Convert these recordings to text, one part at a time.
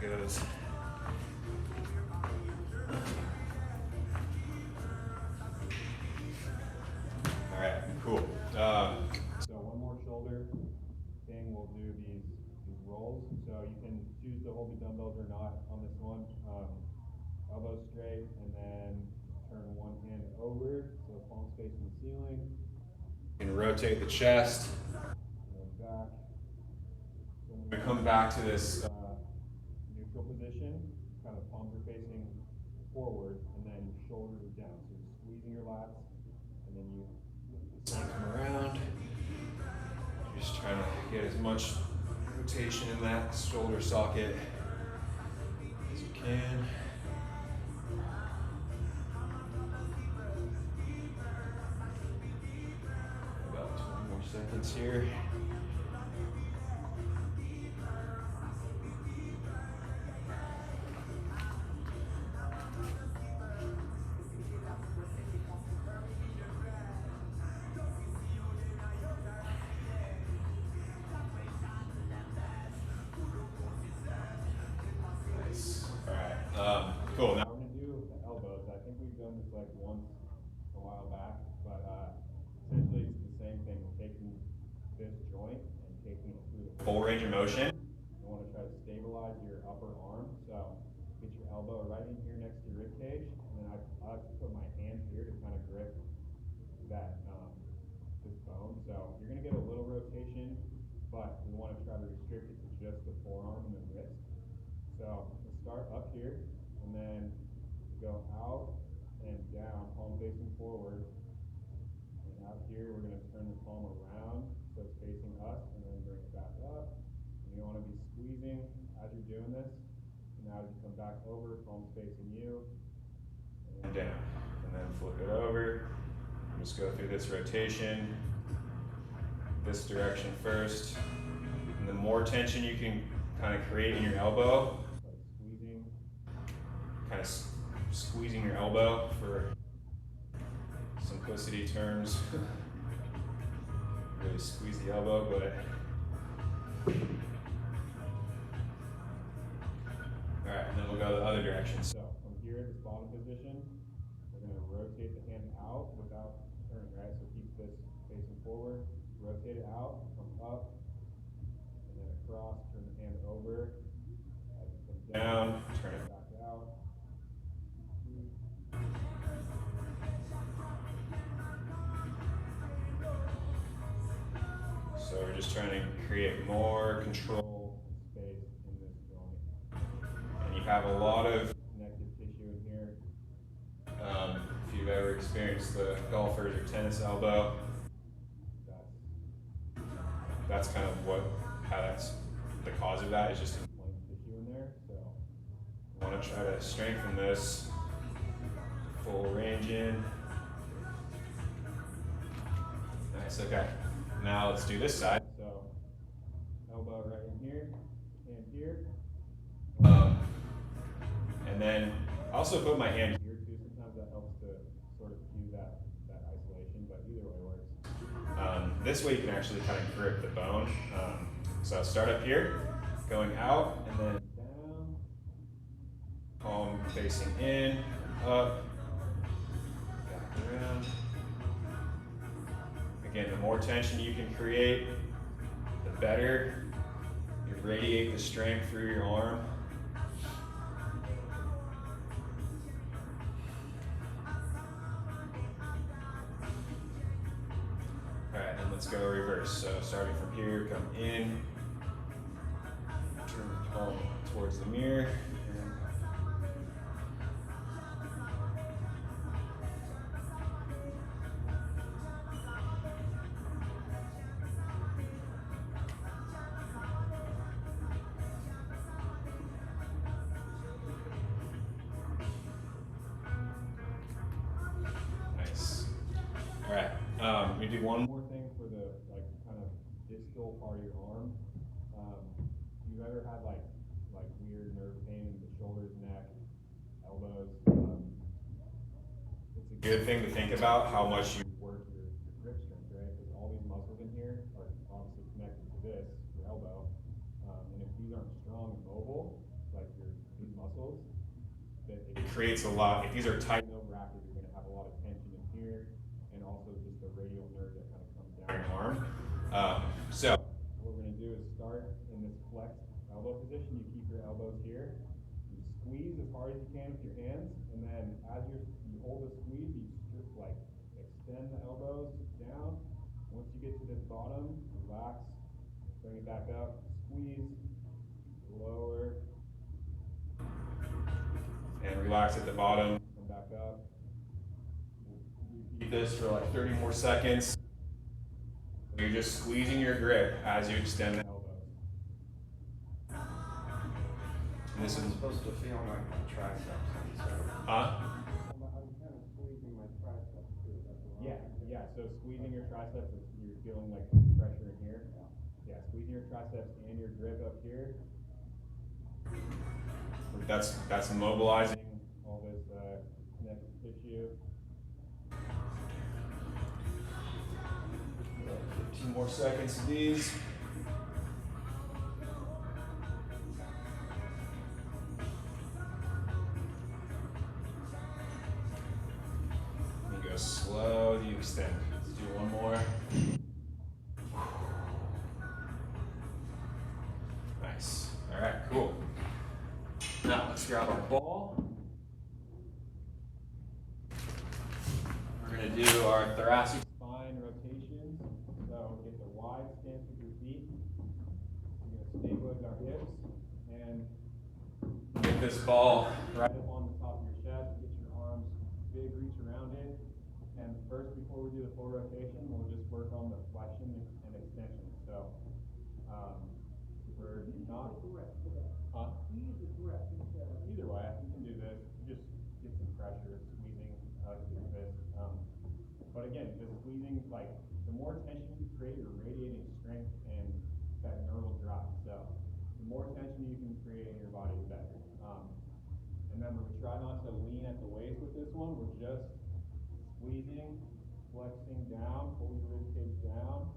goes. All right, cool. So one more shoulder thing, we'll do these rolls. So you can choose to hold the dumbbells or not on this one. Elbows straight, and then turn one hand over, so palms facing the ceiling. You can rotate the chest, back. So when we come back to this neutral position, kind of palms are facing forward, and then your shoulders are down. So you're squeezing your lats, and then you come around. You're just trying to get as much rotation in that shoulder socket as you can. About 20 more seconds here. Cool. Now we're going to do the elbows. I think we've done this like once a while back, but essentially it's the same thing. We're taking this joint and taking it through the full range of motion. You want to try to stabilize your upper arm. So get your elbow right in here next to your rib cage, and then I like to put my hand here to kind of grip that this bone. So you're going to get a little rotation, but we want to try to restrict it to just the forearm and the wrist. So we'll start up here, and then go out and down, palm facing forward. And out here, we're going to turn the palm around so it's facing us, and then bring it back up. And you want to be squeezing as you're doing this. And now as you come back over, palms facing you, and down. And then flip it over. And just go through this rotation, this direction first. And the more tension you can kind of create in your elbow, kind of squeezing your elbow for simplicity terms. Really squeeze the elbow, but alright, and then we'll go the other direction. So from here at this bottom position, we're going to rotate the hand out without turning, right? So keep this facing forward, rotate it out, come up, and then across, turn the hand over. As you come down, turn it back out. So we're just trying to create more control and space in this joint. And you have a lot of connective tissue in here. If you've ever experienced the golfer's or tennis elbow, that's kind of how that's the cause of that, is just inflamed tissue in there. So I want to try to strengthen this. Full range in. Nice, okay. Now let's do this side. So elbow right in here, hand here. And then I also put my hand here too. Sometimes that helps to sort of cue that isolation, but either way works. This way you can actually kind of grip the bone. So start up here, going out, and then down. Palm facing in, up, back around. Again, the more tension you can create, the better. You radiate the strength through your arm. All right, and let's go reverse. So starting from here, come in, turn the palm towards the mirror. Alright, we do one more thing for the kind of distal part of your arm. You ever had like weird nerve pain in the shoulders, neck, elbows? It's a good thing to think about how much you work your grip strength, right? Because all these muscles in here are obviously connected to this, your elbow. And if these aren't strong and mobile, like your creates a lot, if these are tight and overactive, you're gonna have a lot of tension in here, and also just the radial nerve that kind of comes down your arm. So what we're gonna do is start in this flexed elbow position. You keep your elbows here. You squeeze as hard as you can with your hands, and then as you hold the squeeze, you like extend the elbows down. Once you get to this bottom, relax, bring it back up, squeeze, lower, and relax at the bottom, come back up. Repeat this for like 30 more seconds. You're just squeezing your grip as you extend the elbows. And this is supposed to feel like my triceps. Huh? I'm kind of squeezing my triceps too. Yeah. So squeezing your triceps, you're feeling like this pressure in here. Yeah, squeezing your triceps and your grip up here. That's mobilizing all this connective tissue. 15 more seconds of these. You go slow, you extend. Let's do one more. Nice. All right, cool. Now let's grab our ball. We're gonna do our thoracic spine rotations. So get the wide stance with your feet. We're gonna stabilize our hips and get this ball right up on the top of your chest. Get your arms big, reach around it. And first, before we do the full rotation, we'll just work on the flexion and extension. So we're not. Huh? Either way, you can do this. Just get some pressure, squeezing your fist. But again, just squeezing, like the more tension you create, you're radiating strength and that neural drive. So the more tension you can create in your body, the better. And remember, we try not to lean at the waist with this one. We're just squeezing, flexing down, pull your rib cage down,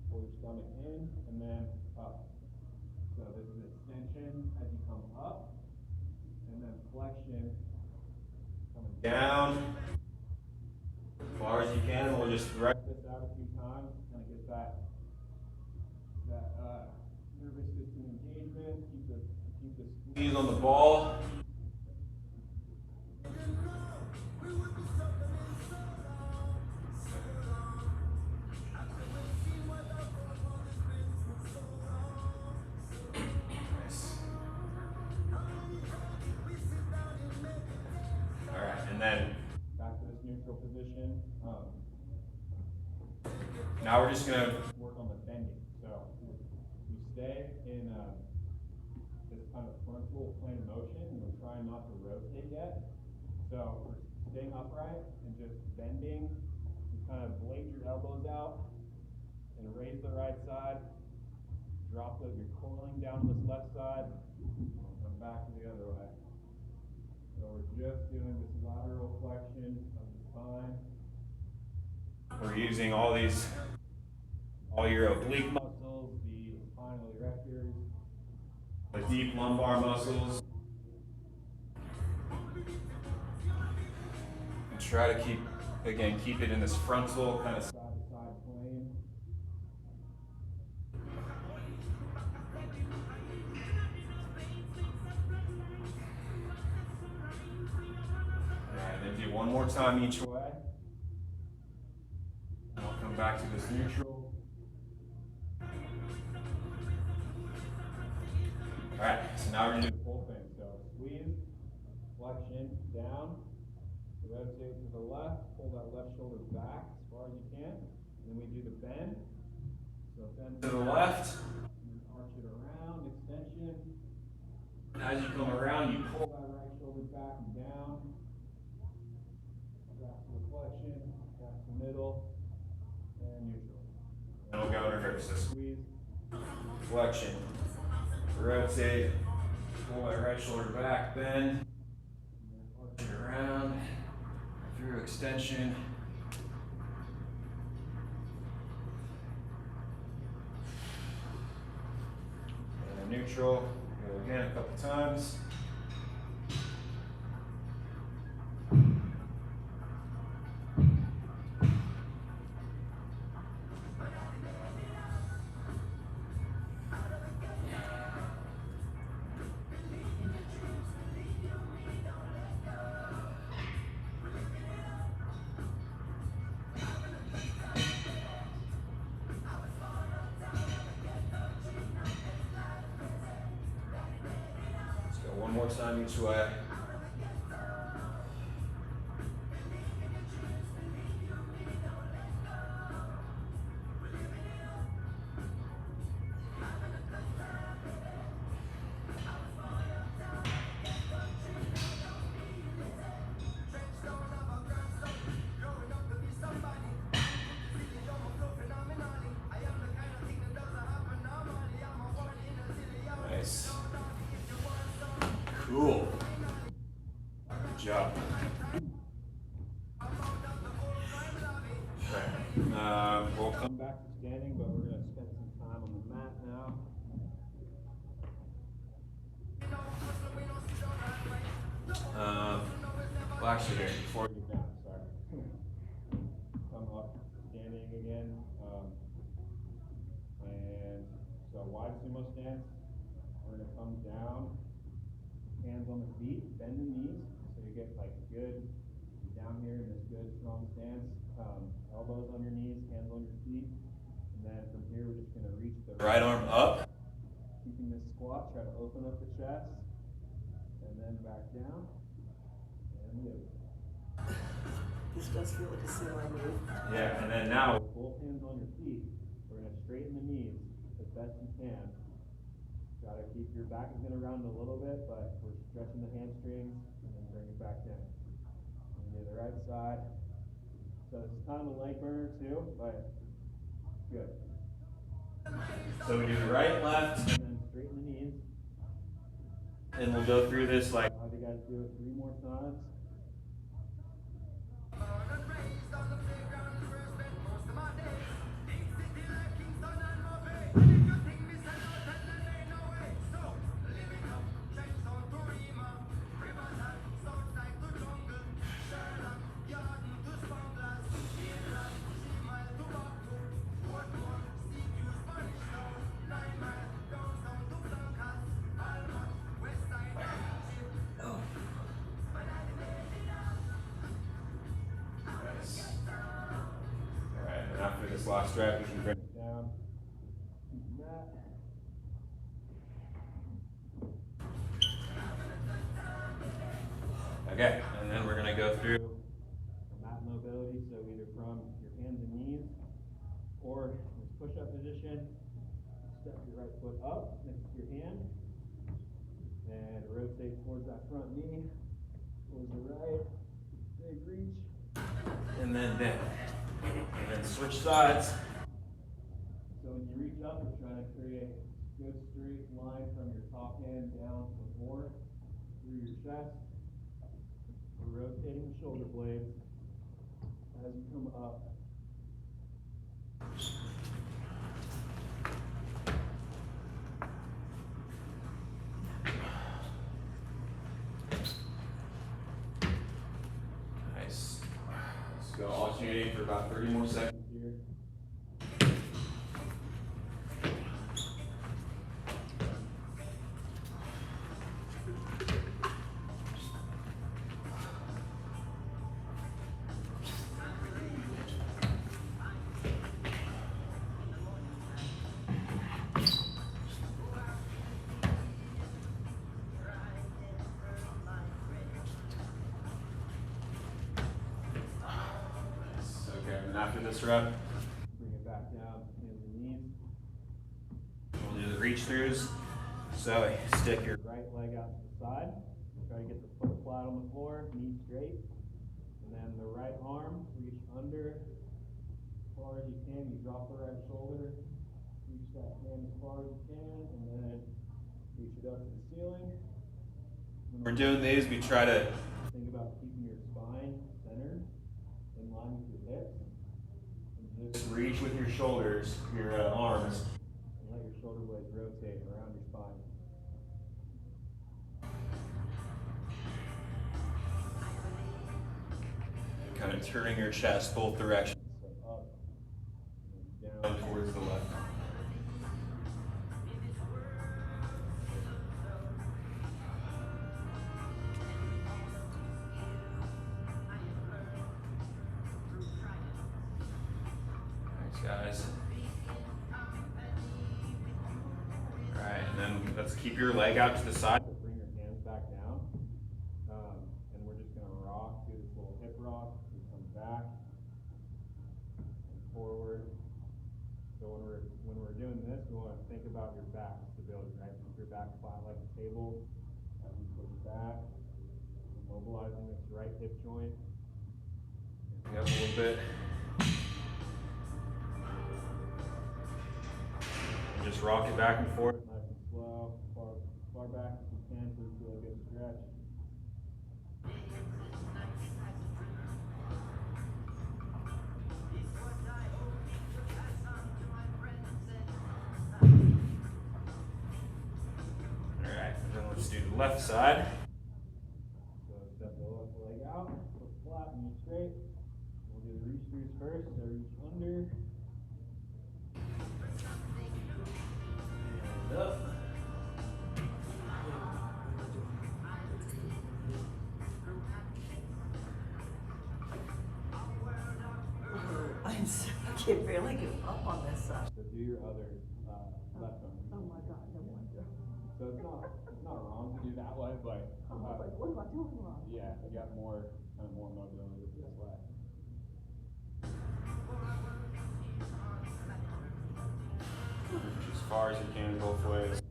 pull your stomach in, and then up. So this is extension as you come up, and then flexion coming down as far as you can. We'll just stretch this out a few times, kind of get that nervous system engagement. Keep the squeeze on the ball. Then back to this neutral position. Now we're just going to work on the bending. So we stay in this kind of frontal plane of motion, and we're trying not to rotate yet. So we're staying upright and just bending. You kind of blade your elbows out and raise the right side. Drop you're coiling down this left side, and come back to the other way. So we're just doing this lateral flexion of the spine. We're using all your oblique muscles, the spinal erectors, the deep lumbar muscles. And try to keep it in this frontal kind of side-to-side plane. Do one more time each way. And we'll come back to this neutral. Alright, so now we're going to do the full thing. So squeeze, flexion, down, rotate to the left, pull that left shoulder back as far as you can. And then we do the bend. So bend to the left, and then arch it around, extension. As you come around, you pull that right shoulder back and down. Back to the flexion, back to middle, and neutral. And we'll go in reverse. So squeeze, flexion, rotate, pull that right shoulder back, bend, and then arch it around, through extension. And then neutral, go again a couple times. one more time each way. Nice. Cool. Good job. Okay. We'll come back to standing, but we're going to spend some time on the mat now. Well, actually, here, before we get down, sorry. Come up, standing again. And so wide sumo stance. We're going to come down, hands on the feet, bend the knees, so you get like good, down here in this good strong stance. Elbows on your knees, hands on your feet. And then from here, we're just going to reach the right arm up. Keeping this squat, try to open up the chest. And then back down. And lift. This does feel like a similar move. Yeah, and then now, with both hands on your feet, we're going to straighten the knees as best you can. Try to keep your back is going to round a little bit, but we're stretching the hamstrings and then bring it back down. And do the right side. So it's kind of a leg burner too, but good. So we do the right, left, and then straighten the knees. And we'll go through this like how you guys do it 3 more times. After this last stretch, you can bring it down. That. Okay, and then we're going to go through mat mobility, so either from your hands and knees, or this push-up position, step your right foot up next to your hand, and rotate towards that front knee, towards the right, big reach, and then bend. And then switch sides. So when you reach up, we're trying to create a good straight line from your top hand down to the floor, through your chest. We're rotating the shoulder blades as you come up. Nice. Let's go alternating for about 30 more seconds here. And after this rep, bring it back down, hands and knees. We'll do the reach throughs. So stick your right leg out to the side. Try to get the foot flat on the floor, knee straight. And then the right arm, reach under as far as you can. You drop the right shoulder, reach that hand as far as you can, and then reach it up to the ceiling. When we're doing these, we try to think about keeping your spine centered in line with your hips. Just reach with your shoulders, your arms, and let your shoulder blades rotate around your spine. Kind of turning your chest both directions. So up and down towards the left. Guys. Alright, and then let's keep your leg out to the side. Bring your hands back forward. So when we're doing this, we want to think about your back stability, right? Keep your back flat like a table. As you push back, mobilizing this right hip joint. Up a little bit. And just rock it back and forth, nice and slow, far back as you can so you feel a good stretch. Alright, and then let's do the left side. So step the left leg out, foot flat, knee straight. We'll do the reach throughs first, so reach under. And up. I can barely get up on this side. So do your other left arm. Oh my God, no wonder. So it's not wrong to do that way, but I was like, what am I doing wrong? yeah, you got more mobility with this way. As far as you can both ways.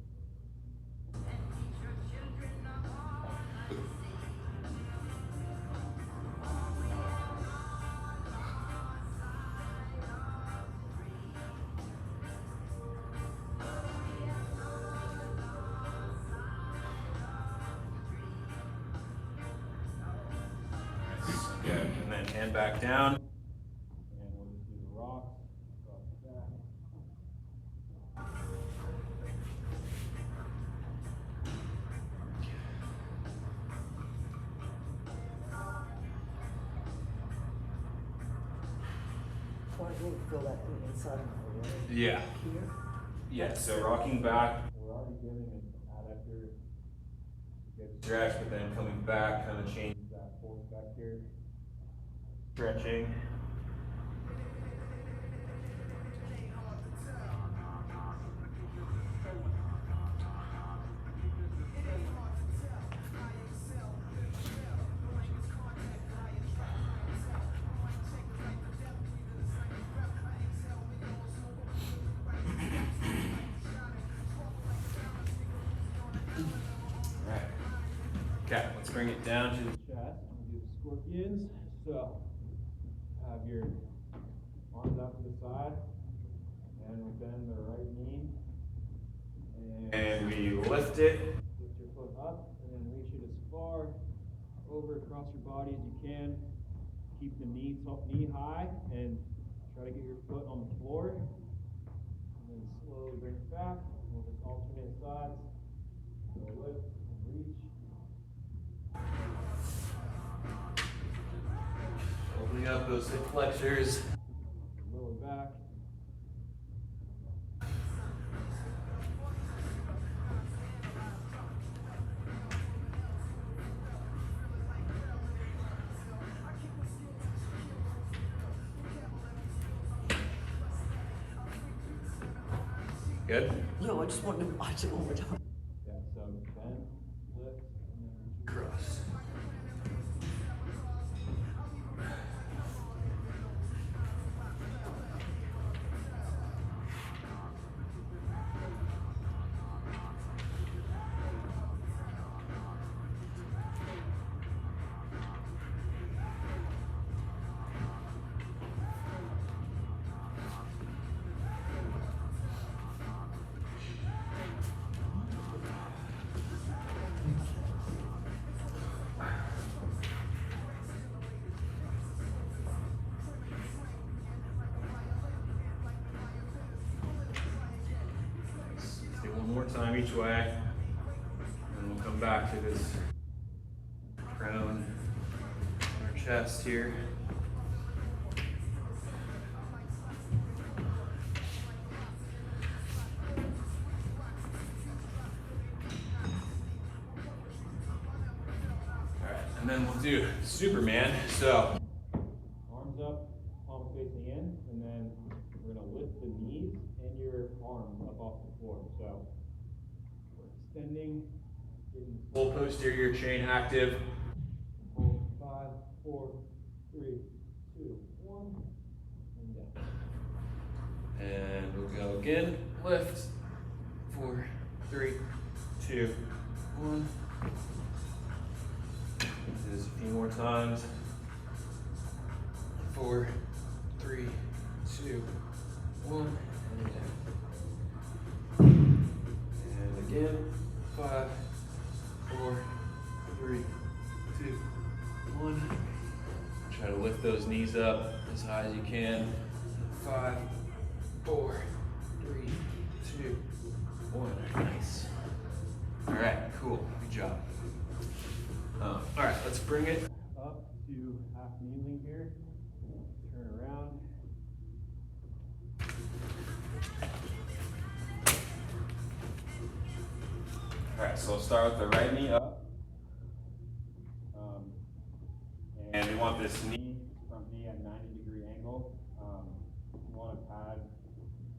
Good. And then hand back down. And we'll just do the rocks. Rock back. So I really feel that thing inside of my leg. Yeah. Here. Yeah, so rocking back. We're already giving an adductor a good stretch, but then coming back kind of changes that force vector. Stretching. Alright. Okay, let's bring it down to the chest. We'll do the scorpions. So, have your arms out to the side, and we bend the right knee, and we lift it. Lift your foot up, and then reach it as far over across your body as you can. Keep the knee high, and try to get your foot on the floor. And then slowly bring it back. We'll just alternate sides. So lift and reach. Opening up those hip flexors. Lower back. Good? No, I just wanted to watch it one more time. Yeah, so bend, lift, and then reach Cross. Let's do one more time each way. And we'll come back to this prone on our chest here. Alright, and then we'll do Superman. So, arms up, palms facing in, and then we're going to lift the knees and your arms up off the floor. So, we're extending, getting the full posterior chain active. Hold 5, 4, 3, 2, 1, and down. And we'll go again. Lift. 4, 3, 2, 1. Do this a few more times. 4, 3, 2, 1. And again. 5, 4, 3, 2, 1. Try to lift those knees up as high as you can. 5, 4, 3, 2, 1. Nice. All right, cool. Good job. All right, let's bring it up to half kneeling here. Turn around. All right, so we'll start with the right knee up. And we want this knee from knee at 90-degree angle. You want a pad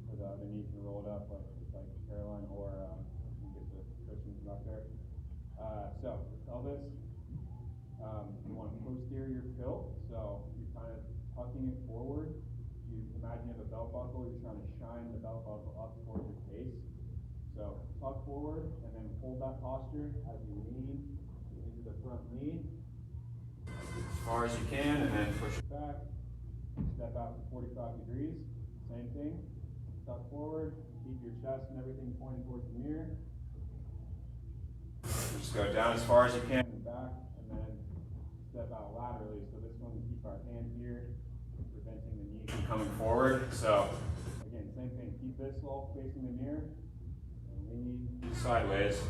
so the other knee can roll it up like Caroline, or you can get the cushions back there. So pelvis, you want a posterior tilt. So you're kind of tucking it forward. You imagine you have a belt buckle. You're trying to shine the belt buckle up towards your face. So tuck forward and then hold that posture as you lean into the front knee as far as you can, and then push it back. Step out to 45 degrees. Same thing. Tuck forward. Keep your chest and everything pointing towards the mirror. Just go down as far as you can and back, and then step out laterally. So this one, we keep our hand here, preventing the knee from coming forward. So again, same thing. Keep this all facing the mirror. Lean sideways,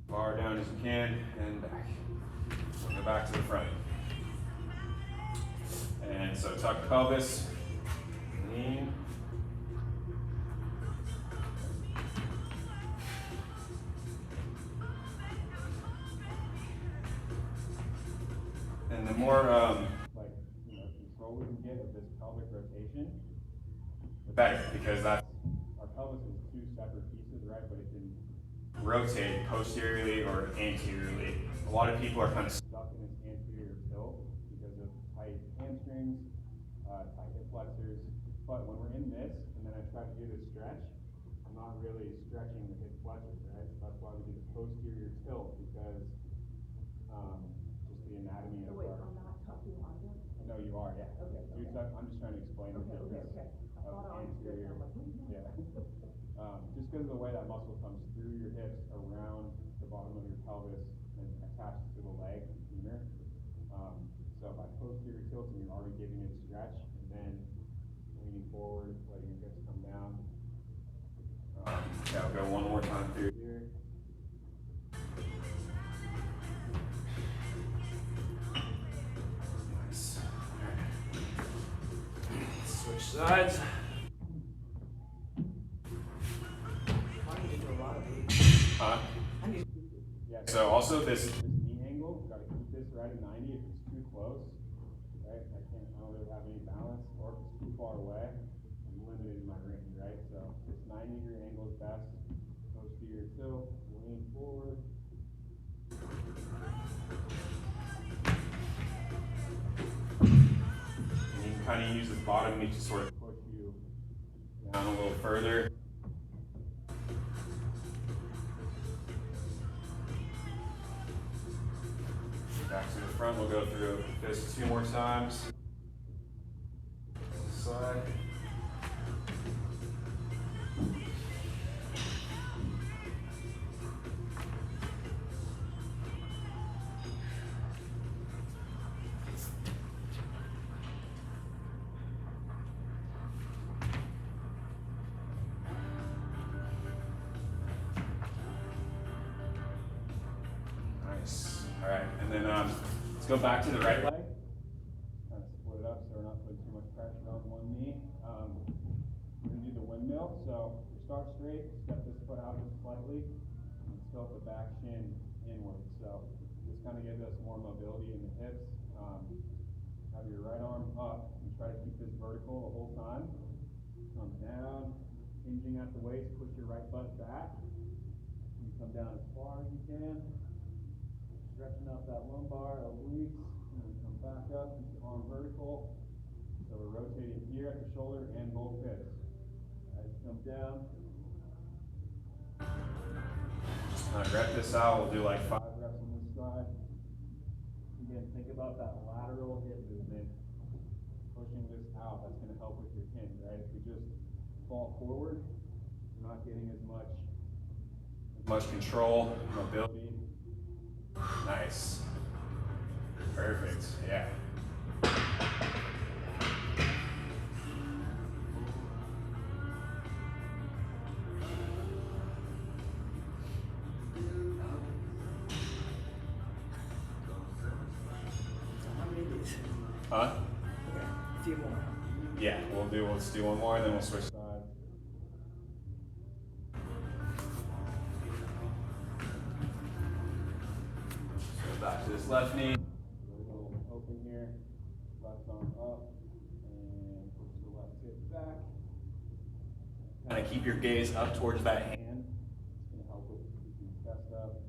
far down as you can, and back. Go back to the front. And so tuck the pelvis, lean. And the more control we can get of this pelvic rotation, the better, because that's our pelvis is two separate pieces, right? But it can rotate posteriorly or anteriorly. A lot of people are kind of stuck in this anterior tilt because of tight hamstrings, tight hip flexors. But when we're in this, and then I try to do this stretch, I'm not really stretching the hip flexors, right? So that's why we do the posterior tilt, because just the anatomy of our... I'm not tucking under? No, you are, yeah. Okay. I'm just trying to explain the difference of anterior. Yeah. Just because of the way that muscle comes through your hips, around the bottom of your pelvis, and attached to the leg, femur. So by posterior tilting, you're already giving it stretch, and then leaning forward, letting your hips come down. Yeah, we'll go one more time through here. Nice. All right. Switch sides. Yeah, so also this knee angle, gotta keep this right at 90. If it's too close, right, I don't really have any balance, or if it's too far away, I'm limited in my range, right? So this 90-degree angle is best. Posterior tilt, lean forward. And you can kind of use the bottom knee to sort of push you down a little further. Back to the front, we'll go through this 2 more times. This side. Nice. All right, and then let's go back to the right leg. Kind of split it up so we're not putting too much pressure on one knee. We're gonna do the windmill. So we start straight, step this foot out just slightly, and tilt the back shin inward. So this kind of gives us more mobility in the hips. Have your right arm up and try to keep this vertical the whole time. Come down, hinging at the waist, push your right butt back. You come down as far as you can. Stretching out that lumbar, obliques, and then come back up, keep the arm vertical. So we're rotating here at the shoulder and both hips. Jump down. Rep this out, we'll do like 5 reps on this side. Again, think about that lateral hip movement, pushing this out, that's gonna help with your hinge, right? If we just fall forward, you're not getting as much control, mobility. Nice. Perfect, yeah. How many of these? Huh? Okay, a few more. Yeah, let's do one more and then we'll switch sides. So back to this left knee. A little open here. Left arm up and push the left hip back. Kind of keep your gaze up towards that hand. It's going to help with keeping the chest up.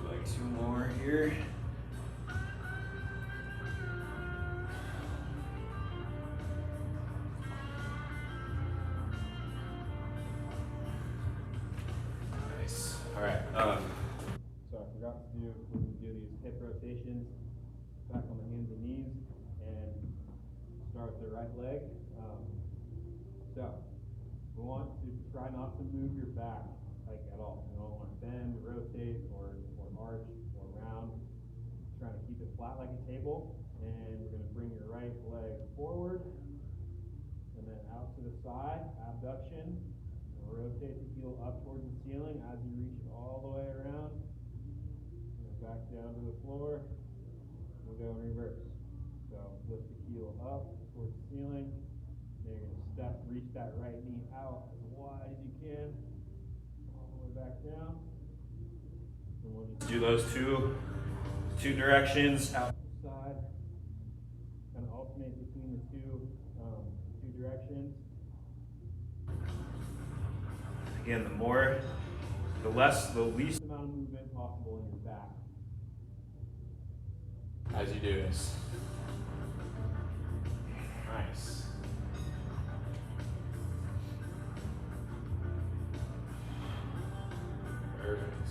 Like 2 more here. Nice. All right. So I forgot to do these hip rotations back on the hands and knees, and start with the right leg. So we want to try not to move your back like at all. You don't want to bend, rotate, or arch, or round. Trying to keep it flat like a table, and we're going to bring your right leg forward, and then out to the side, abduction. And rotate the heel up towards the ceiling as you reach it all the way around. And then back down to the floor. We'll go in reverse. So lift the heel up towards the ceiling. Then you're going to reach that right knee out as wide as you can, all the way back down. And we'll just do those two directions out to the side. Kind of alternate between the two directions. Again, the least amount of movement possible in your back as you do this. Nice. Perfect.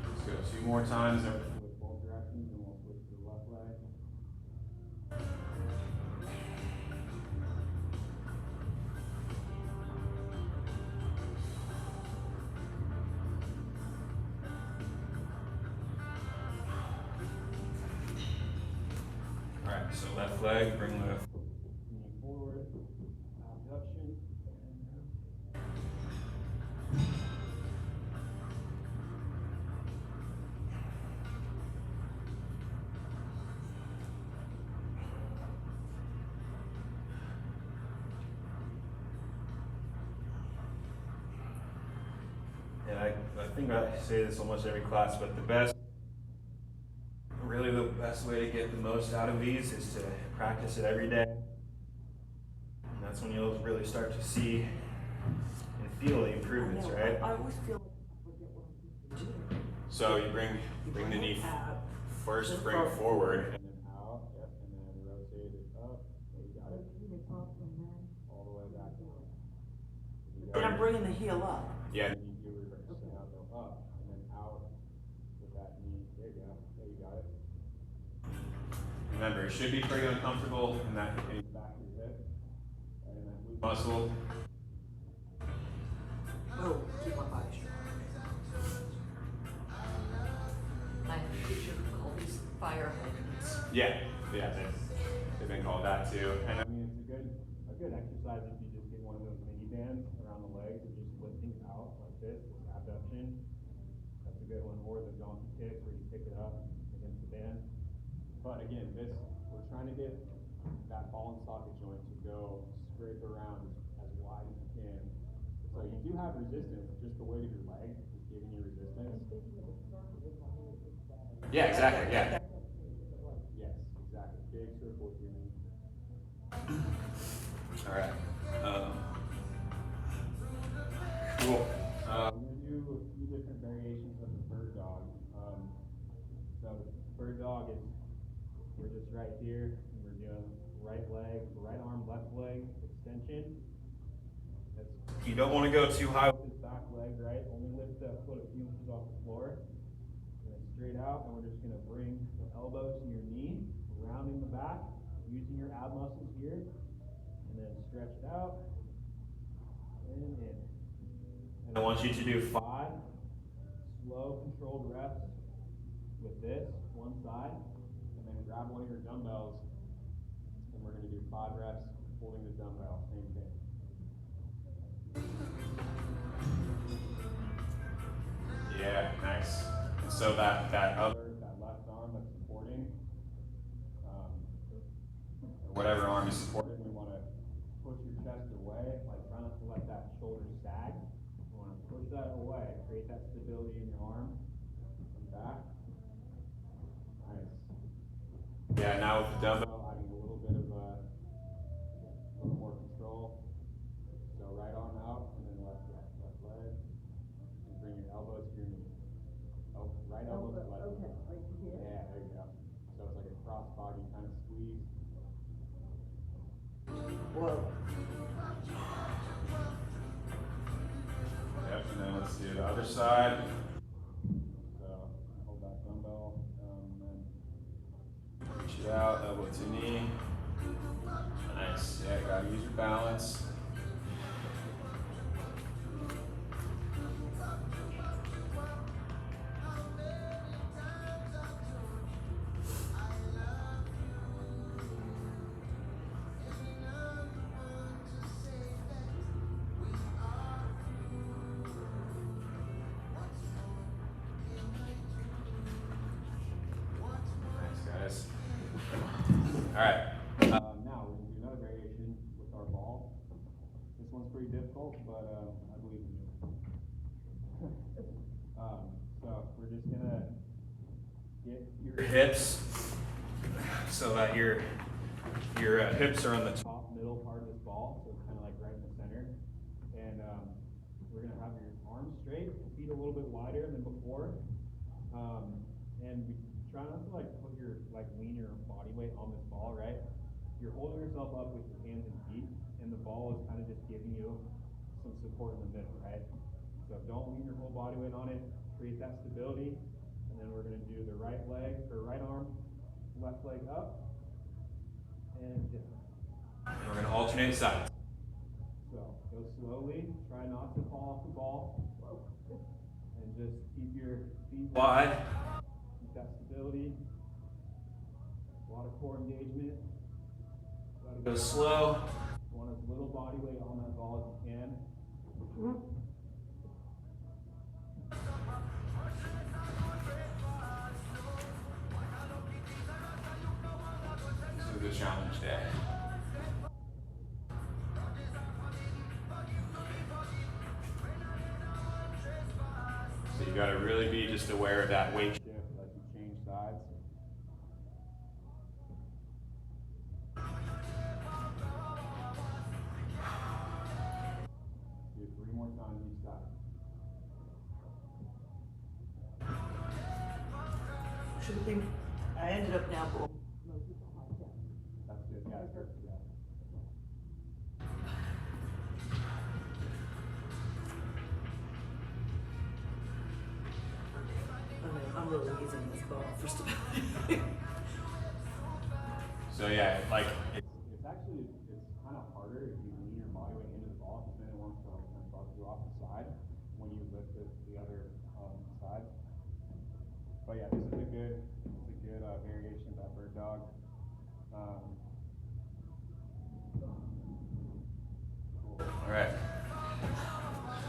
Let's go 2 more times with both directions, and we'll switch to the left leg. Alright, so left leg, bring the knee forward, abduction, and and I think I say this almost every class, but the best way to get the most out of these is to practice it every day. And that's when you'll really start to see and feel the improvements, right? I always feel like I forget what I'm doing. So you bring the knee first, bring it forward, and then out, yep, and then rotate it up. Okay, you got it. All the way back down. Then I'm bringing the heel up. Yeah, then you do reverse. So now go up and then out with that knee. There you go. There you got it. Remember, it should be pretty uncomfortable in the back of your hip, right, in that glute muscle. Oh, keep my body strong. I picture all these fire hydrants. Yeah, they've been called that too. And I mean, it's a good exercise if you just get one of those mini bands around the legs and just lifting out like this with abduction. That's a good one. Or the donkey kick where you pick it up against the band. But again, we're trying to get that ball and socket joint to go scrape around as wide as you can. So you do have resistance, just the weight of your leg is giving you resistance. Yeah, exactly, yeah. Yes, exactly. Big circle with your knee. All right. Cool. I'm gonna do a few different variations of the bird dog. So the bird dog is, we're just right here, and we're doing right leg, right arm, left leg extension. You don't want to go too high with this back leg, right? Only lift the foot a few inches off the floor. And then straight out, and we're just gonna bring the elbow to your knee, rounding the back, using your ab muscles here, and then stretch it out, and in. And I want you to do 5 slow, controlled reps with this, one side, and then grab one of your dumbbells, and we're gonna do 5 reps holding the dumbbell, same thing. Yeah, nice. And so that left arm that's supporting, or whatever arm is supporting, we want to push your chest away, like try not to let that shoulder sag. We want to push that away, create that stability in your arm and back. Nice. Yeah, now with the dumbbell, I need a little bit of a little more control. So right arm out, and then left leg. And bring your elbow to your knee. Oh, right elbow to left knee. Okay, right here. Yeah, there you go. So it's like a cross body kind of squeeze. Whoa. Yep, and then let's do the other side. So hold that dumbbell, and then reach it out, elbow to knee. Nice. Yeah, you gotta use your balance. All right. Now we're gonna do another variation with our ball. This one's pretty difficult, but I believe in you. So we're just gonna get your hips so that your hips are on the top middle part of this ball, so it's kind of like right in the center. And we're gonna have your arms straight, feet a little bit wider than before, and we try not to like put your lean your body weight on this ball, right? You're holding yourself up with your hands and feet, and the ball is kind of just giving you some support in the middle, right? So don't lean your whole body weight on it. Create that stability, and then we're going to do the right leg or right arm, left leg up, and down. And we're going to alternate sides. So go slowly. Try not to fall off the ball, and just keep your feet wide. Keep that stability. A lot of core engagement. Gotta go slow. You want as little body weight on that ball as you can. This is the challenge day. So you gotta really be just aware of that weight shift as you change sides. Do 3 more times each side. Should have been, I ended up now going. That's good. Yeah, that's perfect. Yeah. I'm really using this ball first of all. So yeah, like it's actually kind of harder if you lean your body weight into the ball, because then it wants to like kind of buzz you off the side when you lift the other side. But yeah, this is a good variation of that bird dog. Cool. All right.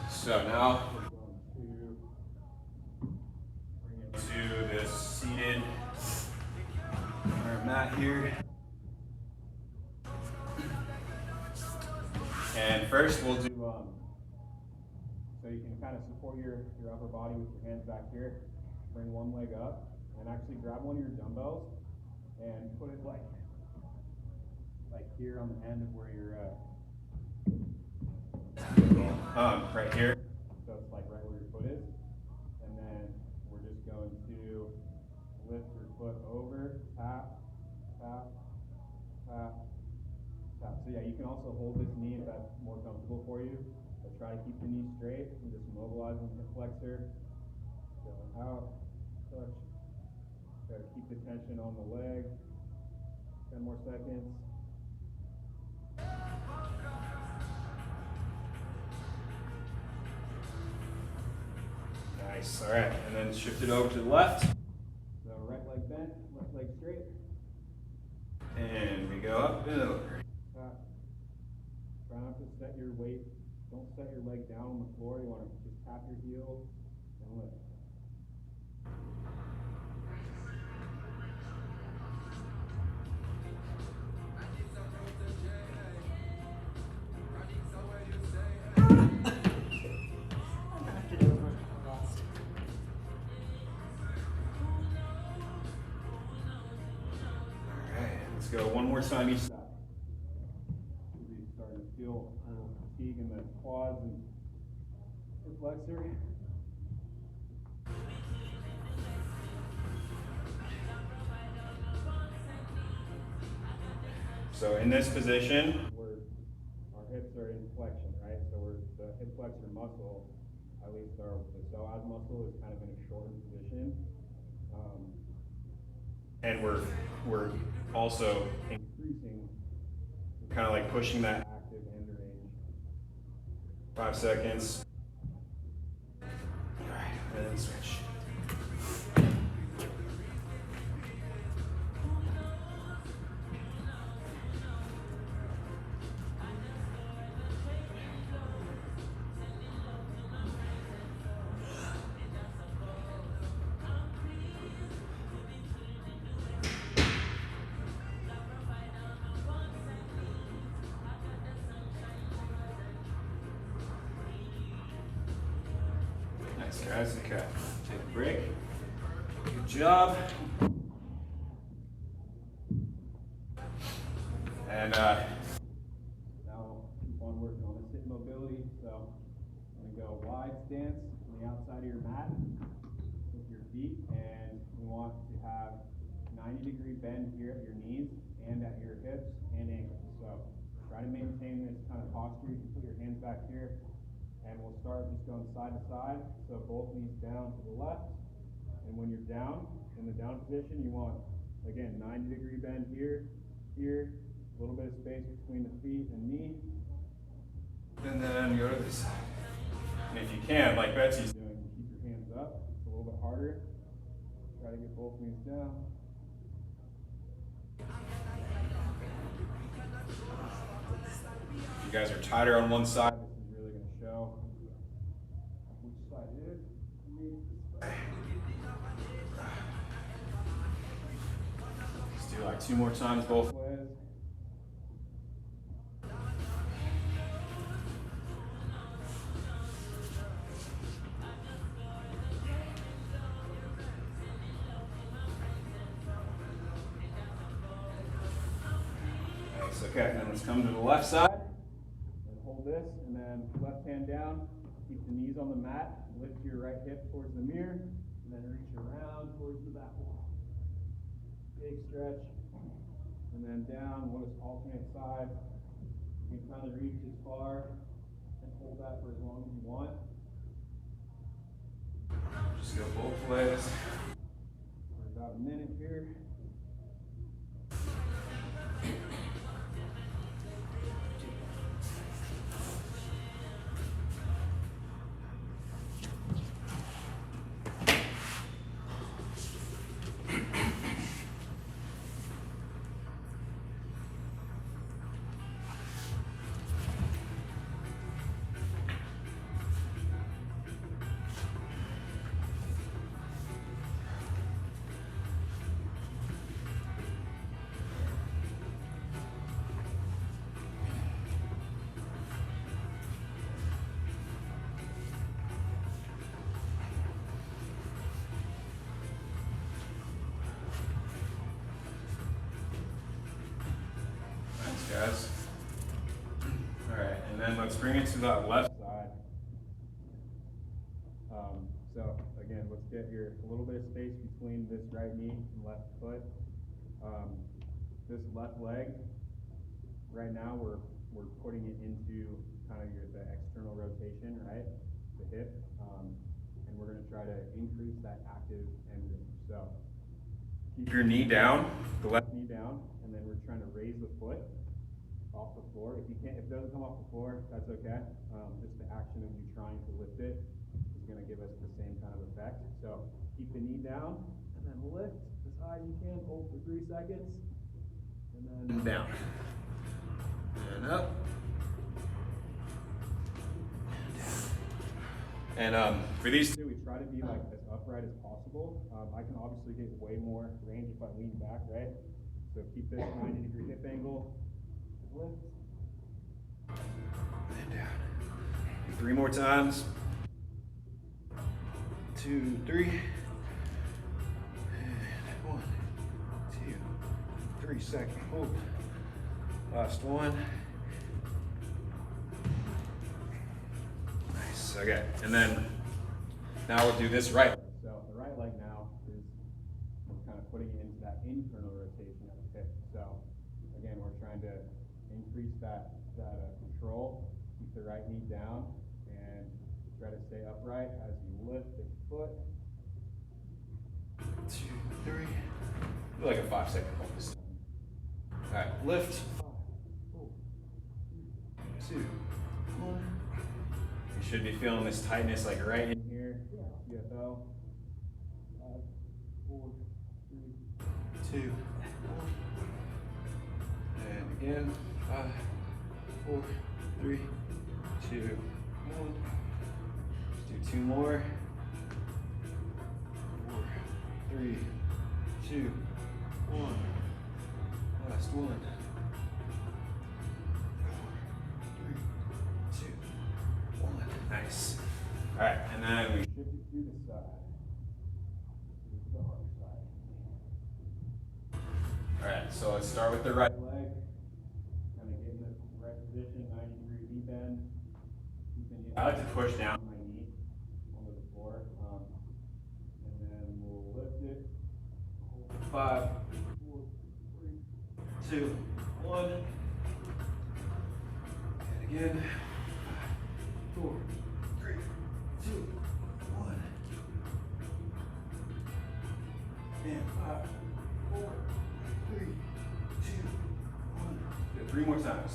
So now we're going to bring it to this seated mat here. And first we'll do kind of support your upper body with your hands back here. Bring one leg up and actually grab one of your dumbbells and put it like here on the end of where you're right here. So it's like right where your foot is. And then we're just going to lift your foot over, tap, tap, tap, tap. So yeah, you can also hold this knee if that's more comfortable for you. But try to keep the knee straight and just mobilize the hip flexor. Going out, touch. Try to keep the tension on the leg. 10 more seconds. Nice, all right, and then shift it over to the left. So right leg bent, left leg straight. And we go up and over. Try not to set your weight, don't set your leg down on the floor. You want to just tap your heel and lift. Let's go one more time each side. You're starting to feel a little fatigue in the quads and hip flexor. So in this position, our hips are in flexion, right? So the hip flexor muscle, at least the psoas muscle, is kind of in a shortened position. And we're also increasing, kind of like pushing that active end range. 5 seconds. All right, and then switch. Nice, guys. Okay, take a break. Good job. And now keep on working on the sit mobility. So I'm gonna go wide stance on the outside of your mat with your feet, and we want to have 90-degree bend here at your knees and at your hips and ankles. So try to maintain this kind of posture. You can put your hands back here. And we'll start just going side to side. So both knees down to the left. And when you're down, in the down position, you want, again, 90-degree bend here, here, a little bit of space between the feet and knee. And then go to this side. And if you can, like Betsy's doing, keep your hands up. It's a little bit harder. Try to get both knees down. If you guys are tighter on one side, show which side it is. Let's do like 2 more times both ways. Nice, okay, and then let's come to the left side. Hold this, and then left hand down, keep the knees on the mat, lift your right hip towards the mirror, and then reach around towards the back wall. Big stretch, and then down, we'll just alternate sides. You can kind of reach as far and hold that for as long as you want. Just go both ways. For about a minute here. joints to the left side. So again, let's get here a little bit of space between this right knee and left foot. This left leg, right now we're putting it into kind of the external rotation, right? The hip, and we're gonna try to increase that active end range. So keep your knee down, the left knee down, and then we're trying to raise the foot off the floor. If it doesn't come off the floor, that's okay. Just the action of you trying to lift it is gonna give us the same kind of effect. So keep the knee down, and then lift as high as you can, hold for 3 seconds, and then down, and up, and for these two, we try to be like as upright as possible. I can obviously get way more range if I lean back, right? So keep this 90-degree hip angle, lift, and down. 3 more times. 2, 3. And 1, 2, 3. Second hold. Last one. Nice. Okay. And then now we'll do this right leg. So the right leg now is we're kind of putting it into that internal rotation of the hip. So again, we're trying to increase that control. Keep the right knee down and try to stay upright as you lift the foot. 2, 3. Do like a 5-second hold this time. All right, lift. 5, 4, 3, 2, 1. You should be feeling this tightness like right in here. CFO. 5, 4, 3, 2, 1. And again. 5, 4, 3, 2, 1. Let's do 2 more. 4, 3, 2, 1. Last one. 4, 3, 2, 1. Nice. All right, and then we shift it to the side. To the hard side. All right, so let's start with the right leg. Kind of get in the right position, 90-degree knee bend. I like to push down my knee onto the floor, and then we'll lift it. 5, 4, 3, 2, 1. And again. 5, 4, 3, 2, 1. And 5, 4, 3, 2, 1. Do it 3 more times.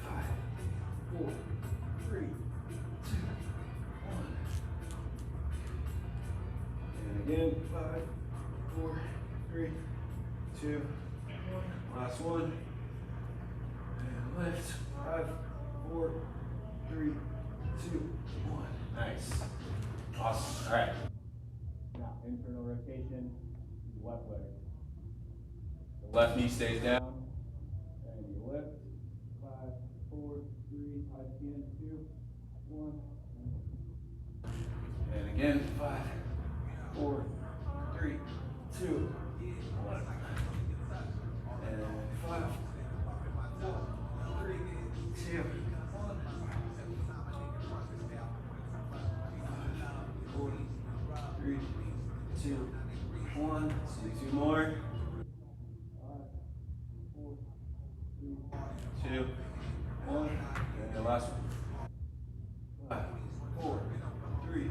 5, 4, 3, 2, 1. And again, 5, 4, 3, 2, 1. Last one. And lift. 5, 4, 3, 2, 1. Nice. Awesome. All right. Now, internal rotation, left leg. The left knee stays down. And you lift. 5, 4, 3, high as you can. 2, 1. And again, 5, 4, 3, 2, 1. And 5, 4, 3, 2, 1. 4, 3, 2, 1. Let's do 2 more. 5, 4, 3, 2, 1. And the last one. 5, 4, 3,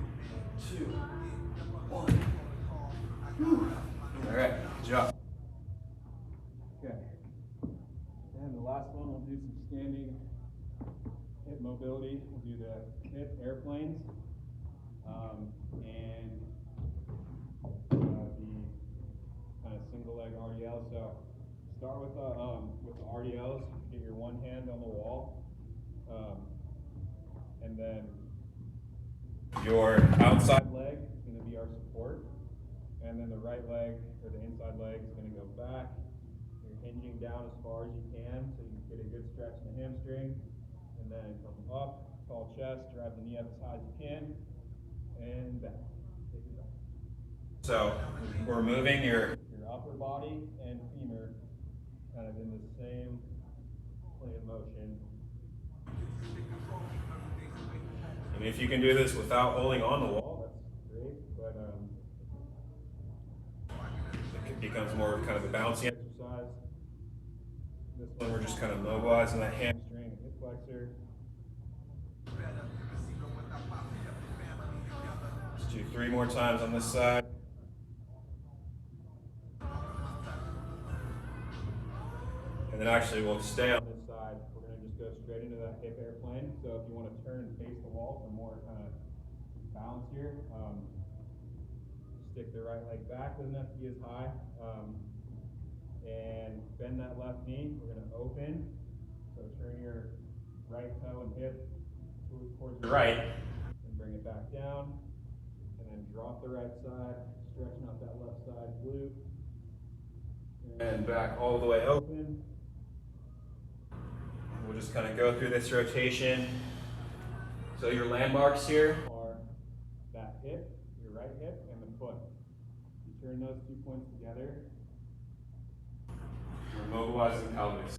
2, 1. Whew. All right, good job. Okay. And the last one, we'll do some standing hip mobility. We'll do the hip airplanes and the kind of single leg RDL. So start with the RDLs. Get your one hand on the wall, and then your outside leg is going to be our support, and then the right leg or the inside leg is going to go back. You're hinging down as far as you can so you get a good stretch in the hamstring, and then come up, tall chest, drive the knee up as high as you can, and back. Take it back. So we're moving your upper body and femur kind of in the same plane of motion. And if you can do this without holding on the wall, that's great, but it becomes more of kind of a bouncy exercise. This one, we're just kind of mobilizing that hamstring and hip flexor. Let's do 3 more times on this side. And then actually we'll stay on this side. We're going to just go straight into that hip airplane. So if you want to turn and face the wall for more kind of balance here, stick the right leg back, doesn't have to be as high. And bend that left knee. We're going to open. So turn your right toe and hip towards your right, and bring it back down. And then drop the right side, stretching out that left side glute. And back all the way open. We'll just kind of go through this rotation. So your landmarks here are that hip, your right hip, and the foot. You turn those 2 points together. We're mobilizing the pelvis.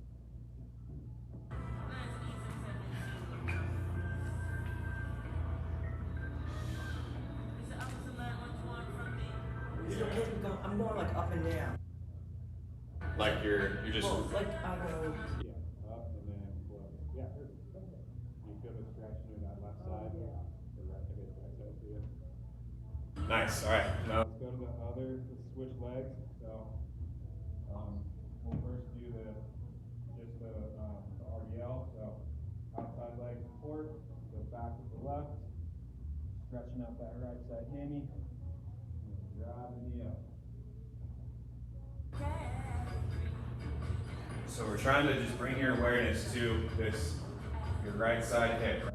Is it okay to go? I'm going like up and down. Like you're just Well, like I go. yeah, up and then close. Yeah, perfect. You feel the stretching in that left side. Yeah. The right, I guess right side for you. Nice. All right. Now let's go to let's switch legs. So we'll first do the RDL. So outside leg support. Go back with the left. Stretching out that right side hammy. Drive the knee up. So we're trying to just bring your awareness to your right side hip, right?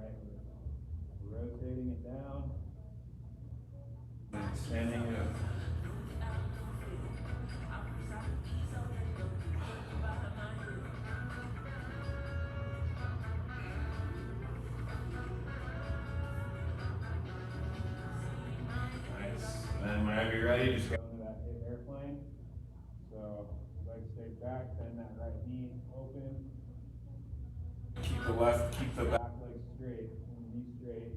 We're rotating it down and extending it up. Nice. And then whenever you're ready, just go into that hip airplane. So leg stays back, bend that right knee open. Keep the back leg straight, and the knee straight.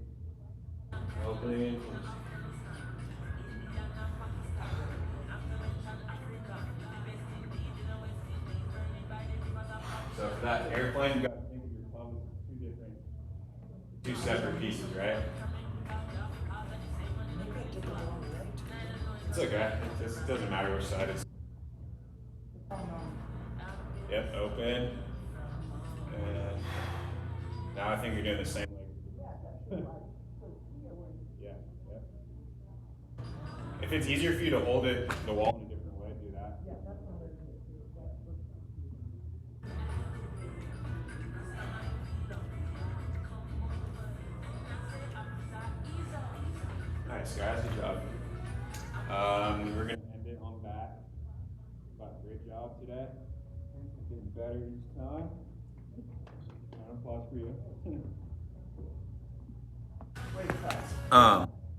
Opening and closing. So for that airplane, you got to think of your pelvis as two separate pieces, right? Maybe I did the wrong leg. It's okay. It doesn't matter which side it's. Oh no. Yep, open. And now I think you're doing the same leg. Yeah, yep. If it's easier for you to hold the wall in a different way, do that. Yeah, that's what I did. Nice, guys. Good job. We're going to end it on back. But great job today. Getting better each time. Round of applause for you. Great class.